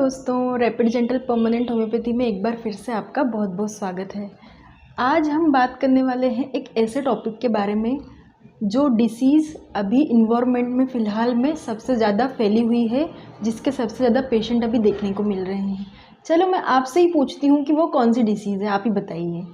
दोस्तों, rapid gentle permanent homeopathy में एक बार फिर से आपका बहुत बहुत स्वागत है। आज हम बात करने वाले हैं एक ऐसे टॉपिक के बारे में जो डिसीज़ अभी इन्वायरमेंट में फ़िलहाल में सबसे ज़्यादा फैली हुई है, जिसके सबसे ज़्यादा पेशेंट अभी देखने को मिल रहे हैं। चलो मैं आपसे ही पूछती हूँ कि वो कौन सी डिसीज़ है, आप ही बताइए।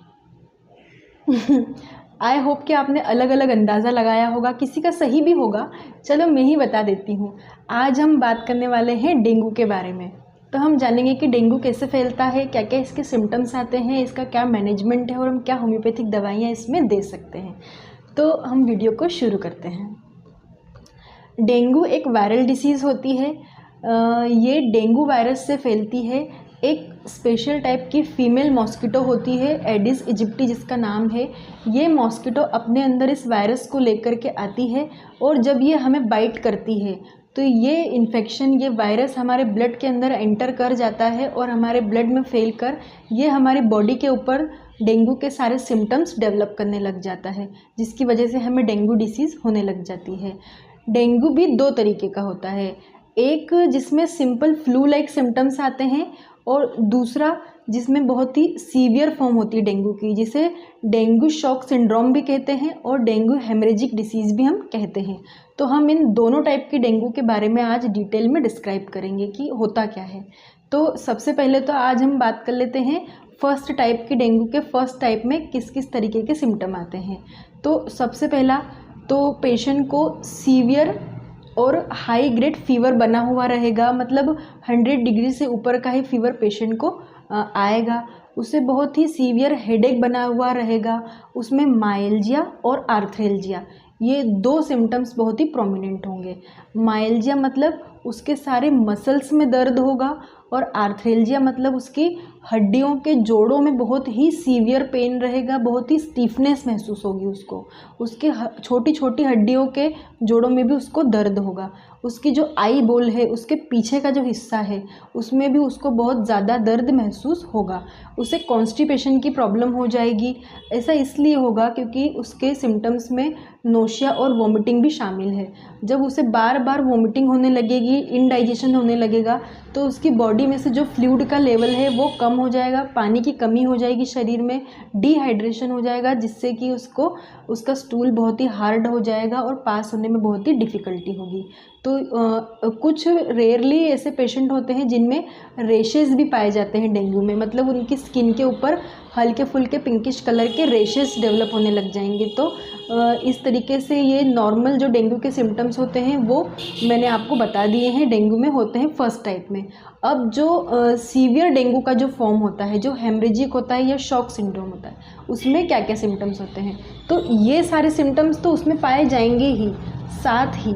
आई होप कि आपने अलग अलग अंदाज़ा लगाया होगा, किसी का सही भी होगा। चलो मैं ही बता देती हूँ। आज हम बात करने वाले हैं डेंगू के बारे में। तो हम जानेंगे कि डेंगू कैसे फैलता है, क्या क्या इसके सिम्टम्स आते हैं, इसका क्या मैनेजमेंट है और हम क्या होम्योपैथिक दवाइयाँ इसमें दे सकते हैं। तो हम वीडियो को शुरू करते हैं। डेंगू एक वायरल डिसीज़ होती है। ये डेंगू वायरस से फैलती है। एक स्पेशल टाइप की फ़ीमेल मॉस्किटो होती है, एडिस इजिप्टी जिसका नाम है। ये मॉस्किटो अपने अंदर इस वायरस को लेकर के आती है और जब ये हमें बाइट करती है तो ये इन्फेक्शन, ये वायरस हमारे ब्लड के अंदर एंटर कर जाता है और हमारे ब्लड में फैल कर ये हमारी बॉडी के ऊपर डेंगू के सारे सिम्टम्स डेवलप करने लग जाता है, जिसकी वजह से हमें डेंगू डिसीज़ होने लग जाती है। डेंगू भी दो तरीके का होता है, एक जिसमें सिंपल फ्लू लाइक सिम्टम्स आते हैं और दूसरा जिसमें बहुत ही सीवियर फॉर्म होती है डेंगू की, जिसे डेंगू शॉक सिंड्रोम भी कहते हैं और डेंगू हेमरेजिक डिसीज़ भी हम कहते हैं। तो हम इन दोनों टाइप के डेंगू के बारे में आज डिटेल में डिस्क्राइब करेंगे कि होता क्या है। तो सबसे पहले तो आज हम बात कर लेते हैं फर्स्ट टाइप की डेंगू के। फर्स्ट टाइप में किस किस तरीके के सिम्टम आते हैं। तो सबसे पहला तो पेशेंट को सीवियर और हाई ग्रेड फीवर बना हुआ रहेगा, मतलब 100 डिग्री से ऊपर का ही फीवर पेशेंट को आएगा। उसे बहुत ही सीवियर हेडेक बना हुआ रहेगा। उसमें माइल्जिया और आर्थ्रेल्जिया, ये दो सिम्टम्स बहुत ही प्रोमिनेंट होंगे। माइल्जिया मतलब उसके सारे मसल्स में दर्द होगा और आर्थ्रेल्जिया मतलब उसकी हड्डियों के जोड़ों में बहुत ही सीवियर पेन रहेगा, बहुत ही स्टीफनेस महसूस होगी उसको। उसके छोटी छोटी हड्डियों के जोड़ों में भी उसको दर्द होगा। उसकी जो आई बोल है, उसके पीछे का जो हिस्सा है, उसमें भी उसको बहुत ज़्यादा दर्द महसूस होगा। उसे कॉन्स्टिपेशन की प्रॉब्लम हो जाएगी। ऐसा इसलिए होगा क्योंकि उसके सिम्टम्स में नोशिया और वॉमिटिंग भी शामिल है। जब उसे बार बार वॉमिटिंग होने लगेगी, इनडाइजेशन होने लगेगा, तो उसकी बॉडी में से जो फ्लूइड का लेवल है वो कम हो जाएगा, पानी की कमी हो जाएगी शरीर में, डिहाइड्रेशन हो जाएगा, जिससे कि उसका स्टूल बहुत ही हार्ड हो जाएगा और पास होने में बहुत ही डिफ़िकल्टी होगी। तो कुछ रेयरली ऐसे पेशेंट होते हैं जिनमें रेशेस भी पाए जाते हैं डेंगू में, मतलब उनकी स्किन के ऊपर हल्के फुल्के पिंकिश कलर के रेशेस डेवलप होने लग जाएंगे। तो इस तरीके से ये नॉर्मल जो डेंगू के सिम्टम्स होते हैं वो मैंने आपको बता दिए हैं, डेंगू में होते हैं फर्स्ट टाइप में। अब जो सीवियर डेंगू का जो फॉर्म होता है, जो हेमरेजिक होता है या शॉक सिंड्रोम होता है, उसमें क्या क्या सिम्टम्स होते हैं, तो ये सारे सिम्टम्स तो उसमें पाए जाएंगे ही। साथ ही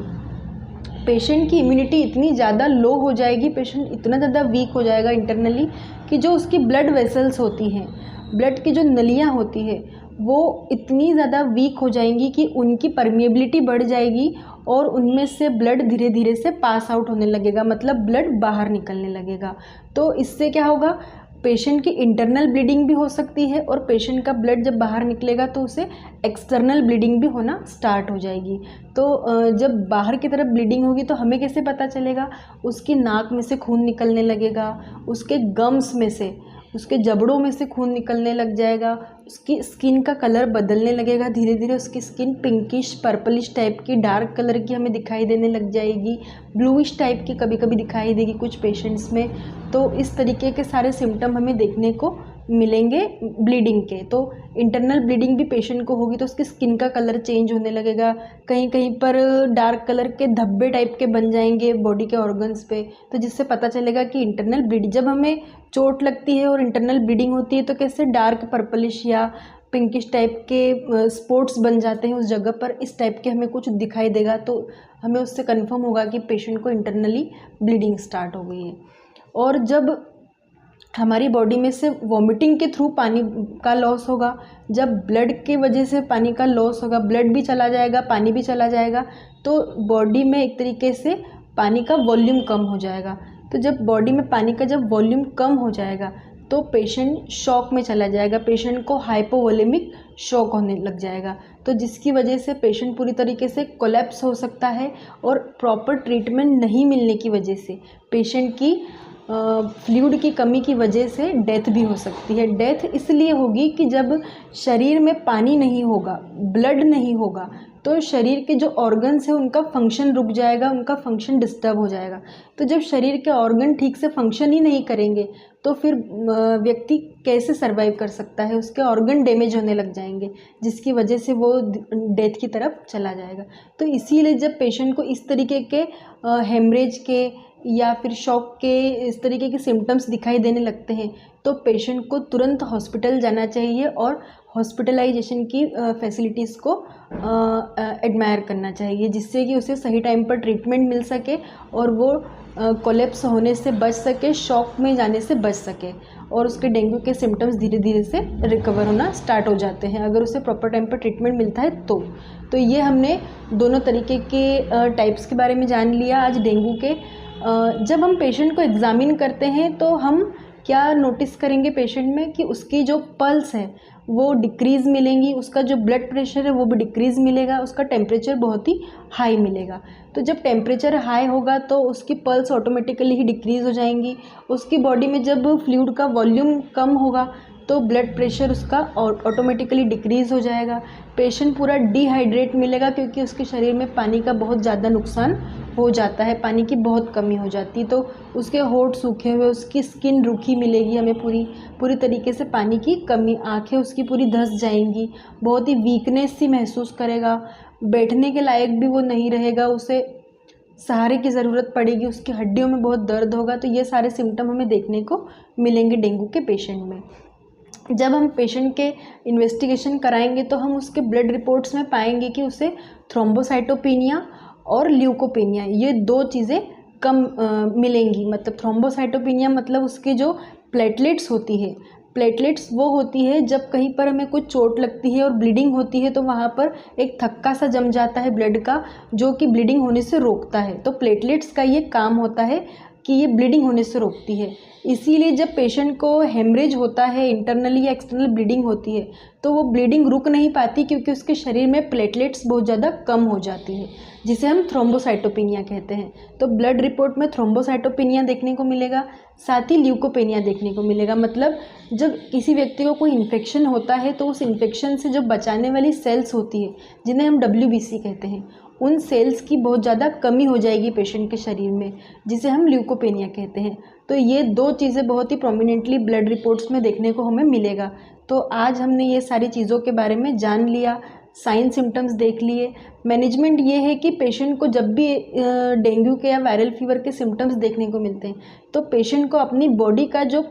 पेशेंट की इम्यूनिटी इतनी ज़्यादा लो हो जाएगी, पेशेंट इतना ज़्यादा वीक हो जाएगा इंटरनली कि जो उसकी ब्लड वेसल्स होती हैं, ब्लड की जो नलियाँ होती है, वो इतनी ज़्यादा वीक हो जाएंगी कि उनकी परमिएबिलिटी बढ़ जाएगी और उनमें से ब्लड धीरे धीरे से पास आउट होने लगेगा, मतलब ब्लड बाहर निकलने लगेगा। तो इससे क्या होगा, पेशेंट की इंटरनल ब्लीडिंग भी हो सकती है और पेशेंट का ब्लड जब बाहर निकलेगा तो उसे एक्सटर्नल ब्लीडिंग भी होना स्टार्ट हो जाएगी। तो जब बाहर की तरफ ब्लीडिंग होगी तो हमें कैसे पता चलेगा, उसकी नाक में से खून निकलने लगेगा, उसके गम्स में से, उसके जबड़ों में से खून निकलने लग जाएगा, उसकी स्किन का कलर बदलने लगेगा, धीरे धीरे उसकी स्किन पिंकिश पर्पलिश टाइप की, डार्क कलर की हमें दिखाई देने लग जाएगी, ब्लूइश टाइप की कभी कभी दिखाई देगी कुछ पेशेंट्स में। तो इस तरीके के सारे सिम्टम हमें देखने को मिलेंगे ब्लीडिंग के। तो इंटरनल ब्लीडिंग भी पेशेंट को होगी तो उसकी स्किन का कलर चेंज होने लगेगा, कहीं कहीं पर डार्क कलर के धब्बे टाइप के बन जाएंगे बॉडी के ऑर्गन्स पे, तो जिससे पता चलेगा कि इंटरनल ब्लीडिंग, जब हमें चोट लगती है और इंटरनल ब्लीडिंग होती है तो कैसे डार्क पर्पलिश या पिंकिश टाइप के स्पॉट्स बन जाते हैं उस जगह पर, इस टाइप के हमें कुछ दिखाई देगा तो हमें उससे कन्फर्म होगा कि पेशेंट को इंटरनली ब्लीडिंग स्टार्ट हो गई है। और जब हमारी बॉडी में से वॉमिटिंग के थ्रू पानी का लॉस होगा, जब ब्लड के वजह से पानी का लॉस होगा, ब्लड भी चला जाएगा, पानी भी चला जाएगा, तो बॉडी में एक तरीके से पानी का वॉल्यूम कम हो जाएगा। तो जब बॉडी में पानी का जब वॉल्यूम कम हो जाएगा तो पेशेंट शॉक में चला जाएगा, पेशेंट को हाइपोवोलेमिक शॉक होने लग जाएगा, तो जिसकी वजह से पेशेंट पूरी तरीके से कोलैप्स हो सकता है और प्रॉपर ट्रीटमेंट नहीं मिलने की वजह से पेशेंट की फ्लूइड की कमी की वजह से डेथ भी हो सकती है। डेथ इसलिए होगी कि जब शरीर में पानी नहीं होगा, ब्लड नहीं होगा, तो शरीर के जो ऑर्गन्स हैं उनका फंक्शन रुक जाएगा, उनका फंक्शन डिस्टर्ब हो जाएगा। तो जब शरीर के ऑर्गन ठीक से फंक्शन ही नहीं करेंगे तो फिर व्यक्ति कैसे सर्वाइव कर सकता है, उसके ऑर्गन डैमेज होने लग जाएंगे, जिसकी वजह से वो डेथ की तरफ चला जाएगा। तो इसीलिए जब पेशेंट को इस तरीके के हेमरेज के या फिर शॉक के इस तरीके के सिम्टम्स दिखाई देने लगते हैं तो पेशेंट को तुरंत हॉस्पिटल जाना चाहिए और हॉस्पिटलाइजेशन की फैसिलिटीज़ को एडमायर करना चाहिए, जिससे कि उसे सही टाइम पर ट्रीटमेंट मिल सके और वो कोलैप्स होने से बच सके, शॉक में जाने से बच सके और उसके डेंगू के सिम्टम्स धीरे धीरे से रिकवर होना स्टार्ट हो जाते हैं अगर उसे प्रॉपर टाइम पर ट्रीटमेंट मिलता है तो ये हमने दोनों तरीके के टाइप्स के बारे में जान लिया आज डेंगू के। जब हम पेशेंट को एग्ज़ामिन करते हैं तो हम क्या नोटिस करेंगे पेशेंट में कि उसकी जो पल्स है वो डिक्रीज़ मिलेंगी, उसका जो ब्लड प्रेशर है वो भी डिक्रीज़ मिलेगा, उसका टेम्परेचर बहुत ही हाई मिलेगा। तो जब टेम्परेचर हाई होगा तो उसकी पल्स ऑटोमेटिकली ही डिक्रीज़ हो जाएंगी। उसकी बॉडी में जब फ्लूइड का वॉल्यूम कम होगा तो ब्लड प्रेशर उसका ऑटोमेटिकली डिक्रीज़ हो जाएगा। पेशेंट पूरा डिहाइड्रेट मिलेगा क्योंकि उसके शरीर में पानी का बहुत ज़्यादा नुकसान हो जाता है, पानी की बहुत कमी हो जाती है, तो उसके होंठ सूखे हुए, उसकी स्किन रूखी मिलेगी हमें, पूरी तरीके से पानी की कमी, आंखें उसकी पूरी धंस जाएंगी, बहुत ही वीकनेस सी महसूस करेगा, बैठने के लायक भी वो नहीं रहेगा, उसे सहारे की ज़रूरत पड़ेगी, उसकी हड्डियों में बहुत दर्द होगा। तो ये सारे सिम्टम हमें देखने को मिलेंगे डेंगू के पेशेंट में। जब हम पेशेंट के इन्वेस्टिगेशन कराएंगे तो हम उसके ब्लड रिपोर्ट्स में पाएंगे कि उसे थ्रोम्बोसाइटोपेनिया और ल्यूकोपेनिया, ये दो चीज़ें कम मिलेंगी। मतलब थ्रोम्बोसाइटोपेनिया मतलब उसके जो प्लेटलेट्स होती है, प्लेटलेट्स वो होती है जब कहीं पर हमें कुछ चोट लगती है और ब्लीडिंग होती है तो वहाँ पर एक थक्का सा जम जाता है ब्लड का, जो कि ब्लीडिंग होने से रोकता है। तो प्लेटलेट्स का ये काम होता है कि ये ब्लीडिंग होने से रोकती है। इसीलिए जब पेशेंट को हेमरेज होता है, इंटरनली या एक्सटर्नल ब्लीडिंग होती है, तो वो ब्लीडिंग रुक नहीं पाती क्योंकि उसके शरीर में प्लेटलेट्स बहुत ज़्यादा कम हो जाती है, जिसे हम थ्रोम्बोसाइटोपेनिया कहते हैं। तो ब्लड रिपोर्ट में थ्रोम्बोसाइटोपेनिया देखने को मिलेगा, साथ ही ल्यूकोपेनिया देखने को मिलेगा। मतलब जब किसी व्यक्ति को कोई इन्फेक्शन होता है तो उस इन्फेक्शन से जो बचाने वाली सेल्स होती है, जिन्हें हम WBC कहते हैं, उन सेल्स की बहुत ज़्यादा कमी हो जाएगी पेशेंट के शरीर में, जिसे हम ल्यूकोपेनिया कहते हैं। तो ये दो चीज़ें बहुत ही प्रोमिनेंटली ब्लड रिपोर्ट्स में देखने को हमें मिलेगा। तो आज हमने ये सारी चीज़ों के बारे में जान लिया, साइन सिम्टम्स देख लिए। मैनेजमेंट ये है कि पेशेंट को जब भी डेंगू के या वायरल फीवर के सिम्टम्स देखने को मिलते हैं तो पेशेंट को अपनी बॉडी का जो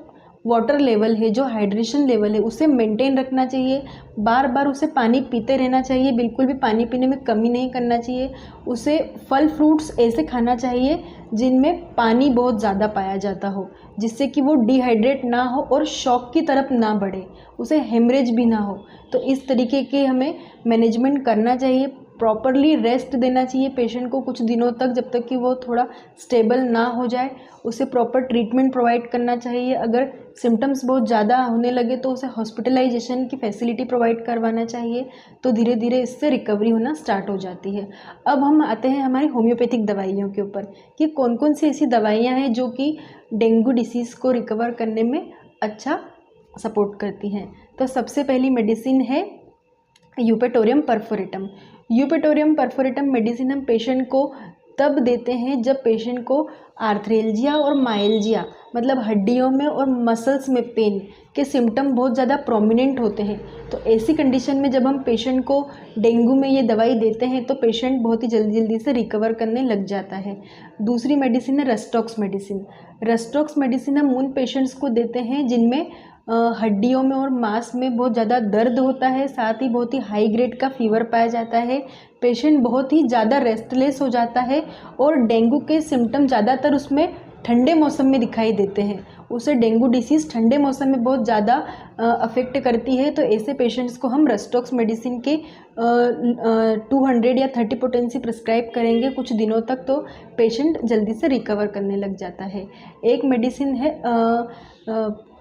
वाटर लेवल है, जो हाइड्रेशन लेवल है, उसे मेंटेन रखना चाहिए। बार बार उसे पानी पीते रहना चाहिए, बिल्कुल भी पानी पीने में कमी नहीं करना चाहिए। उसे फल फ्रूट्स ऐसे खाना चाहिए जिनमें पानी बहुत ज़्यादा पाया जाता हो, जिससे कि वो डिहाइड्रेट ना हो और शॉक की तरफ ना बढ़े, उसे हेमरेज भी ना हो। तो इस तरीके के हमें मैनेजमेंट करना चाहिए। प्रॉपरली रेस्ट देना चाहिए पेशेंट को कुछ दिनों तक, जब तक कि वो थोड़ा स्टेबल ना हो जाए। उसे प्रॉपर ट्रीटमेंट प्रोवाइड करना चाहिए। अगर सिम्टम्स बहुत ज़्यादा होने लगे तो उसे हॉस्पिटलाइजेशन की फैसिलिटी प्रोवाइड करवाना चाहिए, तो धीरे धीरे इससे रिकवरी होना स्टार्ट हो जाती है। अब हम आते हैं हमारी होम्योपैथिक दवाइयों के ऊपर कि कौन कौन सी ऐसी दवाइयाँ हैं जो कि डेंगू डिसीज़ को रिकवर करने में अच्छा सपोर्ट करती हैं। तो सबसे पहली मेडिसिन है Eupatorium perforatum. Eupatorium perforatum medicine हम पेशेंट को तब देते हैं जब पेशेंट को आर्थरेल्जिया और माइल्जिया, मतलब हड्डियों में और मसल्स में पेन के सिम्टम बहुत ज़्यादा प्रोमिनेंट होते हैं। तो ऐसी कंडीशन में जब हम पेशेंट को डेंगू में ये दवाई देते हैं तो पेशेंट बहुत ही जल्दी से रिकवर करने लग जाता है। दूसरी मेडिसिन है रस्टॉक्स मेडिसिन। रस्टॉक्स मेडिसिन हम उन पेशेंट्स को देते हैं जिनमें हड्डियों में और मांस में बहुत ज़्यादा दर्द होता है, साथ ही बहुत ही हाई ग्रेड का फीवर पाया जाता है, पेशेंट बहुत ही ज़्यादा रेस्टलेस हो जाता है और डेंगू के सिम्टम ज़्यादातर उसमें ठंडे मौसम में दिखाई देते हैं। उसे डेंगू डिसीज़ ठंडे मौसम में बहुत ज़्यादा अफेक्ट करती है। तो ऐसे पेशेंट्स को हम रस्टॉक्स मेडिसिन के 200 या 30 पोटेंसी प्रिस्क्राइब करेंगे कुछ दिनों तक, तो पेशेंट जल्दी से रिकवर करने लग जाता है। एक मेडिसिन है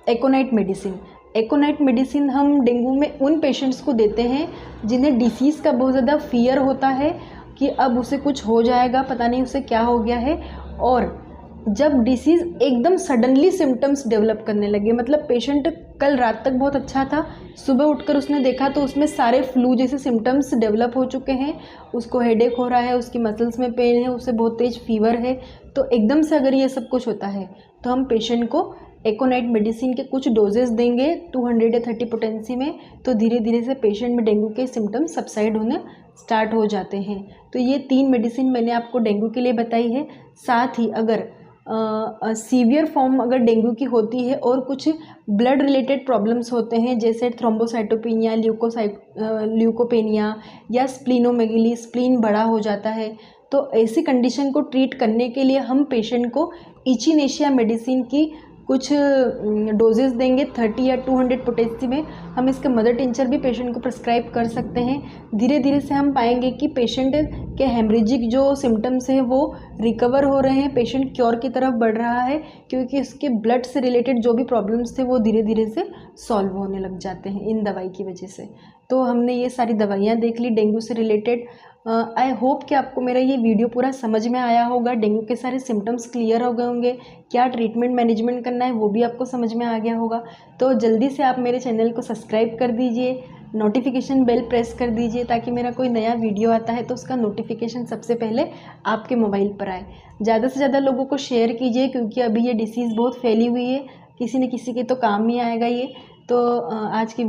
एकोनाइट मेडिसिन। एकोनाइट मेडिसिन हम डेंगू में उन पेशेंट्स को देते हैं जिन्हें डिसीज़ का बहुत ज़्यादा फियर होता है कि अब उसे कुछ हो जाएगा, पता नहीं उसे क्या हो गया है, और जब डिसीज़ एकदम सडनली सिम्टम्स डेवलप करने लगे, मतलब पेशेंट कल रात तक बहुत अच्छा था, सुबह उठकर उसने देखा तो उसमें सारे फ्लू जैसे सिम्टम्स डेवलप हो चुके हैं, उसको हेडेक हो रहा है, उसकी मसल्स में पेन है, उसे बहुत तेज़ फीवर है। तो एकदम से अगर ये सब कुछ होता है तो हम पेशेंट को एकोनाइट मेडिसिन के कुछ डोजेस देंगे 200 या 30 पोटेंसी में, तो धीरे धीरे से पेशेंट में डेंगू के सिम्टम्स सबसाइड होने स्टार्ट हो जाते हैं। तो ये 3 मेडिसिन मैंने आपको डेंगू के लिए बताई है। साथ ही अगर सीवियर फॉर्म अगर डेंगू की होती है और कुछ ब्लड रिलेटेड प्रॉब्लम्स होते हैं, जैसे थ्रोम्बोसाइटोपेनिया, ल्यूकोपेनिया या स्प्लीनोमेगली, स्प्लीन बड़ा हो जाता है, तो ऐसी कंडीशन को ट्रीट करने के लिए हम पेशेंट को इचिनेशिया मेडिसिन की कुछ डोजेस देंगे 30 या 200 पोटेंसी में। हम इसके मदर टिंचर भी पेशेंट को प्रिस्क्राइब कर सकते हैं। धीरे धीरे से हम पाएंगे कि पेशेंट के हेमरेजिक जो सिम्टम्स हैं वो रिकवर हो रहे हैं, पेशेंट क्योर की तरफ बढ़ रहा है, क्योंकि उसके ब्लड से रिलेटेड जो भी प्रॉब्लम्स थे वो धीरे धीरे से सॉल्व होने लग जाते हैं इन दवाई की वजह से। तो हमने ये सारी दवाइयाँ देख ली डेंगू से रिलेटेड। आई होप कि आपको मेरा ये वीडियो पूरा समझ में आया होगा, डेंगू के सारे सिम्टम्स क्लियर हो गए होंगे, क्या ट्रीटमेंट मैनेजमेंट करना है वो भी आपको समझ में आ गया होगा। तो जल्दी से आप मेरे चैनल को सब्सक्राइब कर दीजिए, नोटिफिकेशन बेल प्रेस कर दीजिए, ताकि मेरा कोई नया वीडियो आता है तो उसका नोटिफिकेशन सबसे पहले आपके मोबाइल पर आए। ज़्यादा से ज़्यादा लोगों को शेयर कीजिए, क्योंकि अभी ये डिसीज़ बहुत फैली हुई है, किसी न किसी के तो काम ही आएगा ये। तो आज की